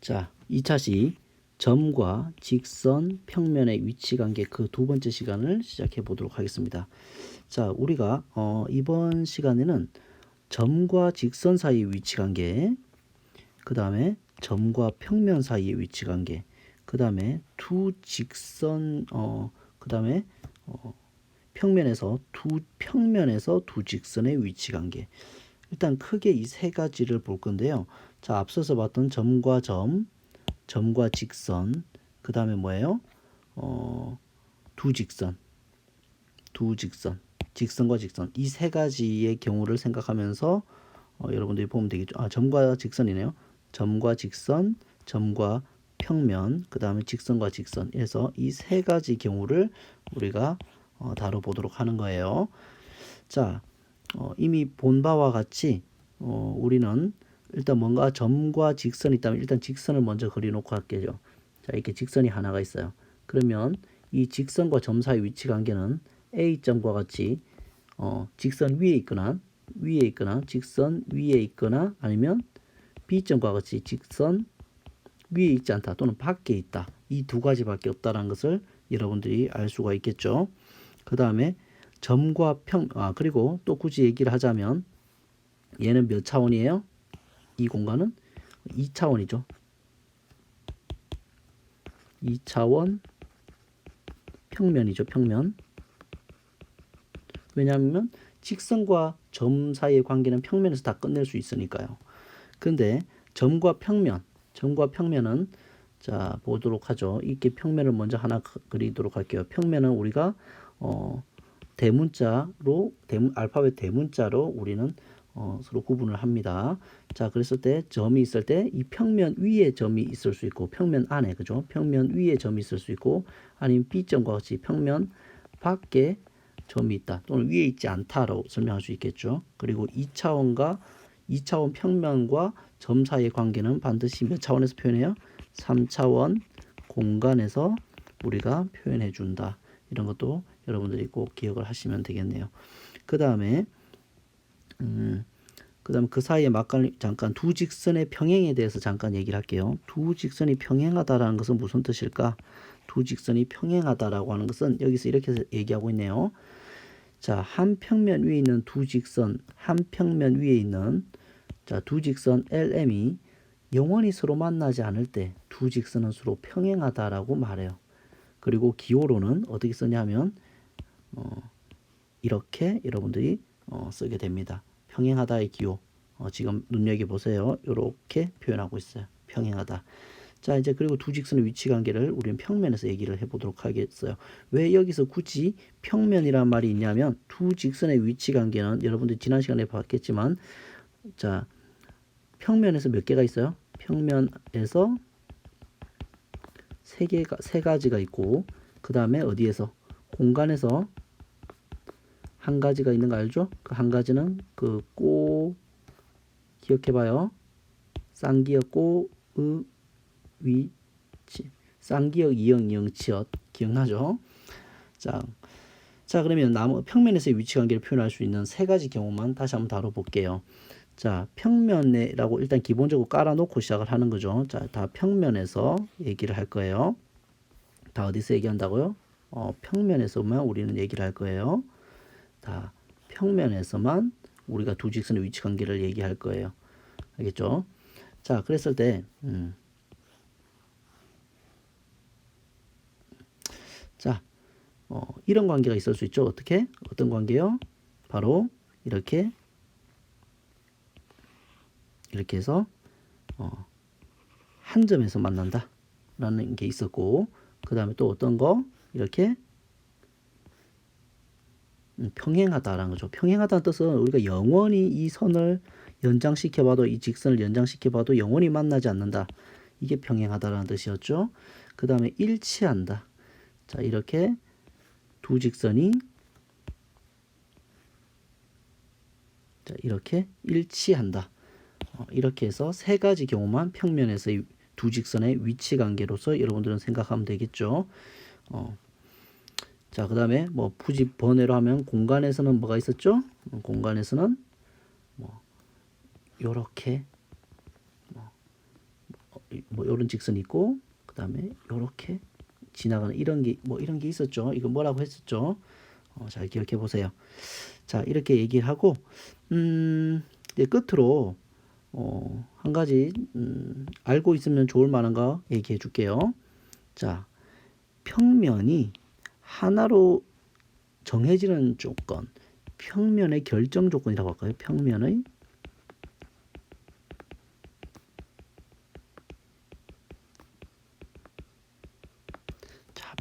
자, 2차시 점과 직선 평면의 위치 관계 그 두 번째 시간을 시작해 보도록 하겠습니다. 자, 우리가 이번 시간에는 점과 직선 사이의 위치 관계, 그 다음에 점과 평면 사이의 위치 관계, 그 다음에 두 직선, 그 다음에 평면에서 두 직선의 위치 관계. 일단 크게 이 세 가지를 볼 건데요. 자, 앞서서 봤던 점과 점, 점과 직선, 그 다음에 뭐예요? 두 직선, 직선과 직선. 이 세 가지의 경우를 생각하면서 여러분들이 보면 되겠죠. 아, 점과 직선이네요. 점과 직선, 점과 평면, 그 다음에 직선과 직선. 그래서 이 세 가지 경우를 우리가 다뤄보도록 하는 거예요. 자, 이미 본 바와 같이 우리는 일단 뭔가 점과 직선이 있다면 일단 직선을 먼저 그려놓고 할게요. 자, 이렇게 직선이 하나가 있어요. 그러면 이 직선과 점 사이 위치 관계는 A점과 같이 직선 위에 있거나 직선 위에 있거나 아니면 B점과 같이 직선 위에 있지 않다 또는 밖에 있다. 이 두 가지밖에 없다는 것을 여러분들이 알 수가 있겠죠. 그 다음에 점과 그리고 또 굳이 얘기를 하자면 얘는 몇 차원이에요? 이 공간은 2차원이죠. 2차원 평면이죠. 평면. 왜냐하면 직선과 점 사이의 관계는 평면에서 다 끝낼 수 있으니까요. 근데 점과 평면은 자 보도록 하죠. 이렇게 평면을 먼저 하나 그리도록 할게요. 평면은 우리가 알파벳 대문자로 우리는 서로 구분을 합니다. 자, 그랬을 때 점이 있을 때 이 평면 위에 점이 있을 수 있고 평면 안에, 그죠? 평면 위에 점이 있을 수 있고 아니면 B점과 같이 평면 밖에 점이 있다 또는 위에 있지 않다라고 설명할 수 있겠죠. 그리고 2차원 평면과 점 사이의 관계는 반드시 몇 차원에서 표현해요? 3차원 공간에서 우리가 표현해 준다. 이런 것도 여러분들이 꼭 기억을 하시면 되겠네요. 그 다음에 그 사이에 잠깐 두 직선의 평행에 대해서 잠깐 얘기를 할게요. 두 직선이 평행하다라는 것은 무슨 뜻일까? 두 직선이 평행하다라고 하는 것은 여기서 이렇게 얘기하고 있네요. 자, 한 평면 위에 있는 두 직선, 한 평면 위에 있는 자, 두 직선 LM이 영원히 서로 만나지 않을 때 두 직선은 서로 평행하다라고 말해요. 그리고 기호로는 어떻게 쓰냐면 이렇게 여러분들이 쓰게 됩니다. 평행하다의 기호. 지금 눈여겨보세요. 이렇게 표현하고 있어요. 평행하다. 자, 이제 그리고 두 직선의 위치 관계를 우리는 평면에서 얘기를 해보도록 하겠어요. 왜 여기서 굳이 평면이란 말이 있냐면 두 직선의 위치 관계는 여러분들 지난 시간에 봤겠지만 자, 평면에서 몇 개가 있어요? 평면에서 세 가지가 있고 그 다음에 어디에서? 공간에서 한 가지가 있는 거 알죠? 그 한 가지는 기억해봐요. 쌍기역 위치. 쌍기역 이응치읓 기억나죠? 자 그러면 평면에서의 위치 관계를 표현할 수 있는 세 가지 경우만 다시 한번 다뤄볼게요. 자, 평면이라고 일단 기본적으로 깔아놓고 시작을 하는 거죠. 자, 다 평면에서 얘기를 할 거예요. 다 어디서 얘기한다고요? 평면에서만 우리는 얘기를 할 거예요. 다 평면에서만 우리가 두 직선의 위치 관계를 얘기할 거예요. 알겠죠? 자, 그랬을 때 자, 이런 관계가 있을 수 있죠. 어떻게? 어떤 관계요? 바로 이렇게 해서 한 점에서 만난다 라는 게 있었고 그 다음에 또 어떤 거 이렇게 평행하다라는 거죠. 평행하다는 뜻은 우리가 영원히 이 선을 연장시켜봐도 이 직선을 연장시켜봐도 영원히 만나지 않는다. 이게 평행하다라는 뜻이었죠. 그 다음에 일치한다. 자, 이렇게 두 직선이 이렇게 일치한다. 이렇게 해서 세 가지 경우만 평면에서의 두 직선의 위치 관계로서 여러분들은 생각하면 되겠죠. 자, 그 다음에 뭐 굳이 번외로 하면 공간에서는 뭐가 있었죠? 공간에서는 뭐 요렇게 뭐 이런 직선이 있고 그 다음에 이렇게 지나가는 이런 게 뭐 이런 게 있었죠. 이거 뭐라고 했었죠? 잘 기억해 보세요. 자, 이렇게 얘기를 하고 이제 끝으로 한 가지 알고 있으면 좋을 만한 거 얘기해 줄게요. 자, 평면이 하나로 정해지는 조건, 평면의 결정 조건이라고 할까요? 평면의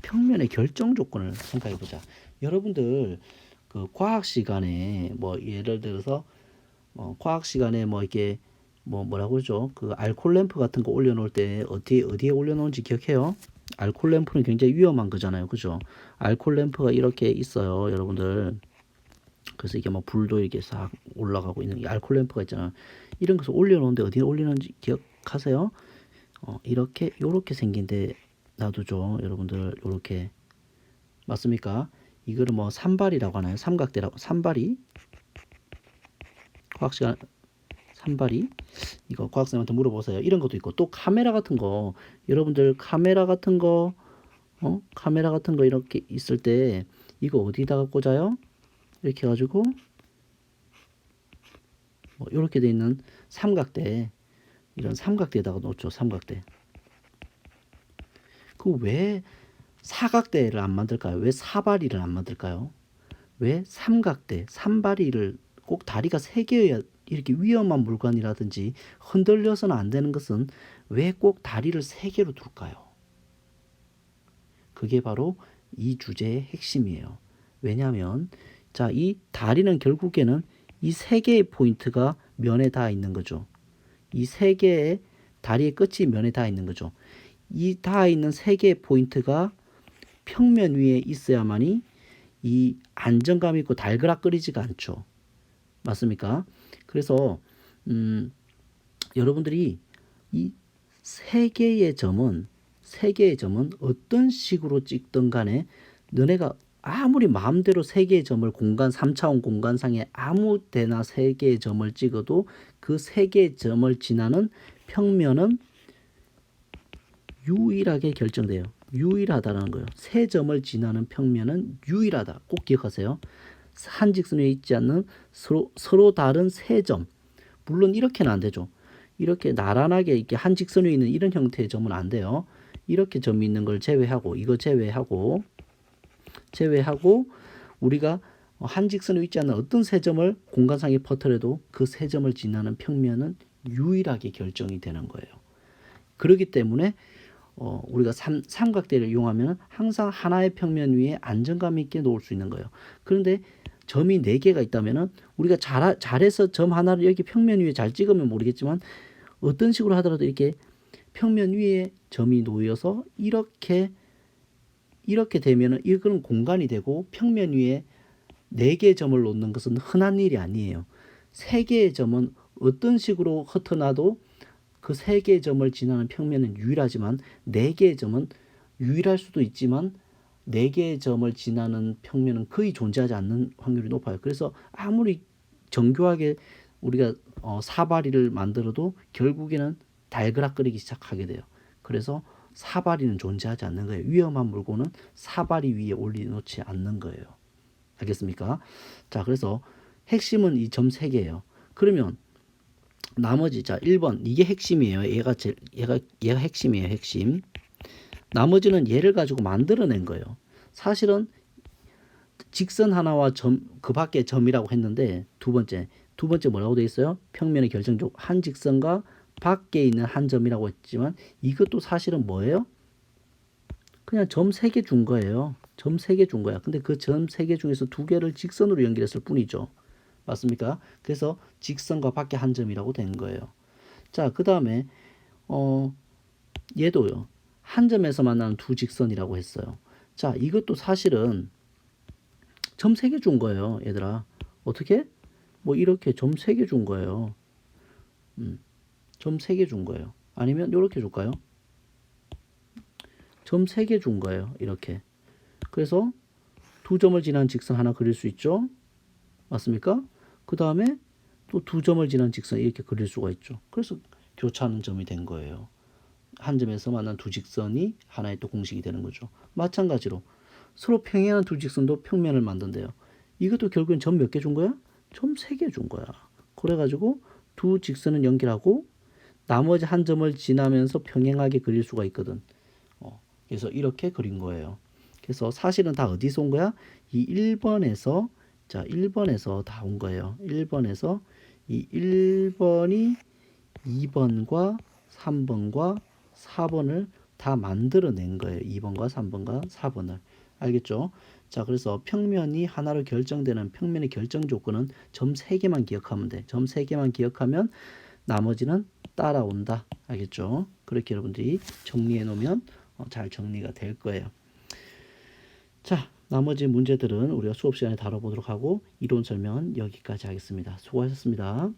평면의 결정 조건을 생각해 보자. 여러분들 그 과학 시간에 뭐 예를 들어서 과학 시간에 뭐 이렇게 뭐라고 그러죠? 그 알콜 램프 같은 거 올려놓을 때 어디에 올려놓은지 기억해요? 알콜 램프는 굉장히 위험한 거잖아요, 그죠? 알콜 램프가 이렇게 있어요, 여러분들. 그래서 이게 뭐 불도 이렇게 싹 올라가고 있는 이 알콜 램프가 있잖아. 이런 것을 올려놓은데 어디에 올리는지 기억하세요? 이렇게 요렇게 생긴데 놔두죠, 여러분들. 요렇게 맞습니까? 이거를 뭐 산발이라고 하나요? 삼각대라고. 산발이 과학 시간 산발이 이거 과학생한테 물어보세요. 이런 것도 있고 또 카메라 같은 거 여러분들 카메라 같은 거 카메라 같은 거 이렇게 있을 때 이거 어디다가 꽂아요? 이렇게 해가지고 뭐 이렇게 돼 있는 삼각대 이런 삼각대에다가 놓죠. 삼각대. 그 왜 사각대를 안 만들까요? 왜 사발이를 안 만들까요? 왜 삼각대, 삼발이를 꼭 다리가 세 개여야 이렇게 위험한 물건이라든지 흔들려서는 안 되는 것은 왜 꼭 다리를 세 개로 둘까요? 그게 바로 이 주제의 핵심이에요. 왜냐하면 자, 이 다리는 결국에는 이 세 개의 포인트가 면에 닿아 있는 거죠. 이 세 개의 다리의 끝이 면에 닿아 있는 거죠. 이 닿아 있는 세 개의 포인트가 평면 위에 있어야만이 이 안정감 있고 달그락거리지가 않죠. 맞습니까? 그래서 여러분들이 이 세 개의 점은 어떤 식으로 찍든 간에 너네가 아무리 마음대로 세 개의 점을 공간 3차원 공간상에 아무 데나 세 개의 점을 찍어도 그 세 개의 점을 지나는 평면은 유일하게 결정돼요. 유일하다라는 거예요. 세 점을 지나는 평면은 유일하다. 꼭 기억하세요. 한 직선에 있지 않는 서로 다른 세 점. 물론 이렇게는 안 되죠. 이렇게 나란하게 이렇게 한 직선 위에 있는 이런 형태의 점은 안 돼요. 이렇게 점이 있는 걸 제외하고 이거 제외하고 우리가 한 직선 위에 있지 않는 어떤 세 점을 공간상에 퍼뜨려도 그 세 점을 지나는 평면은 유일하게 결정이 되는 거예요. 그렇기 때문에 우리가 삼각대를 이용하면 항상 하나의 평면 위에 안정감 있게 놓을 수 있는 거예요. 그런데 점이 4개가 있다면 우리가 잘해서 점 하나를 여기 평면 위에 잘 찍으면 모르겠지만 어떤 식으로 하더라도 이렇게 평면 위에 점이 놓여서 이렇게 되면은 이건 공간이 되고 평면 위에 4개의 점을 놓는 것은 흔한 일이 아니에요. 3개의 점은 어떤 식으로 흩어놔도 그 3개의 점을 지나는 평면은 유일하지만 4개의 점은 유일할 수도 있지만 4개의 점을 지나는 평면은 거의 존재하지 않는 확률이 높아요. 그래서 아무리 정교하게 우리가 사발이를 만들어도 결국에는 달그락거리기 시작하게 돼요. 그래서 사발이는 존재하지 않는 거예요. 위험한 물건은 사발이 위에 올려놓지 않는 거예요. 알겠습니까? 자, 그래서 핵심은 이 점 3개예요. 그러면 나머지 자 1번 이게 핵심이에요. 얘가 핵심이에요. 핵심. 나머지는 얘를 가지고 만들어낸 거예요. 사실은 직선 하나와 점 그 밖에 점이라고 했는데 두 번째 뭐라고 되어 있어요? 평면의 결정적 한 직선과 밖에 있는 한 점이라고 했지만 이것도 사실은 뭐예요? 그냥 점 3개 준 거예요. 점 3개 준 거야. 근데 그 점 3개 중에서 2개를 직선으로 연결했을 뿐이죠. 맞습니까? 그래서 직선과 밖에 한 점이라고 된 거예요. 자, 그 다음에 얘도요. 한 점에서 만나는 두 직선이라고 했어요. 자, 이것도 사실은 점 3개 준 거예요, 얘들아. 어떻게? 뭐 이렇게 점 3개 준 거예요. 점 3개 준 거예요. 아니면 이렇게 줄까요? 점 3개 준 거예요. 이렇게. 그래서 두 점을 지난 직선 하나 그릴 수 있죠. 맞습니까? 그 다음에 또 두 점을 지난 직선 이렇게 그릴 수가 있죠. 그래서 교차하는 점이 된 거예요. 한 점에서 만난 두 직선이 하나의 또 공식이 되는 거죠. 마찬가지로 서로 평행한 두 직선도 평면을 만든대요. 이것도 결국엔 점 몇 개 준 거야? 점 3개 준 거야. 그래가지고 두 직선은 연결하고 나머지 한 점을 지나면서 평행하게 그릴 수가 있거든. 그래서 이렇게 그린 거예요. 그래서 사실은 다 어디서 온 거야? 이 1번에서, 자, 1번에서 다 온 거예요. 1번에서 이 1번이 2번과 3번과 4번을 다 만들어낸 거예요. 2번과 3번과 4번을. 알겠죠? 자, 그래서 평면이 하나로 결정되는 평면의 결정 조건은 점 3개만 기억하면 돼. 점 3개만 기억하면 나머지는 따라온다. 알겠죠? 그렇게 여러분들이 정리해 놓으면 잘 정리가 될 거예요. 자, 나머지 문제들은 우리가 수업 시간에 다뤄보도록 하고 이론 설명은 여기까지 하겠습니다. 수고하셨습니다.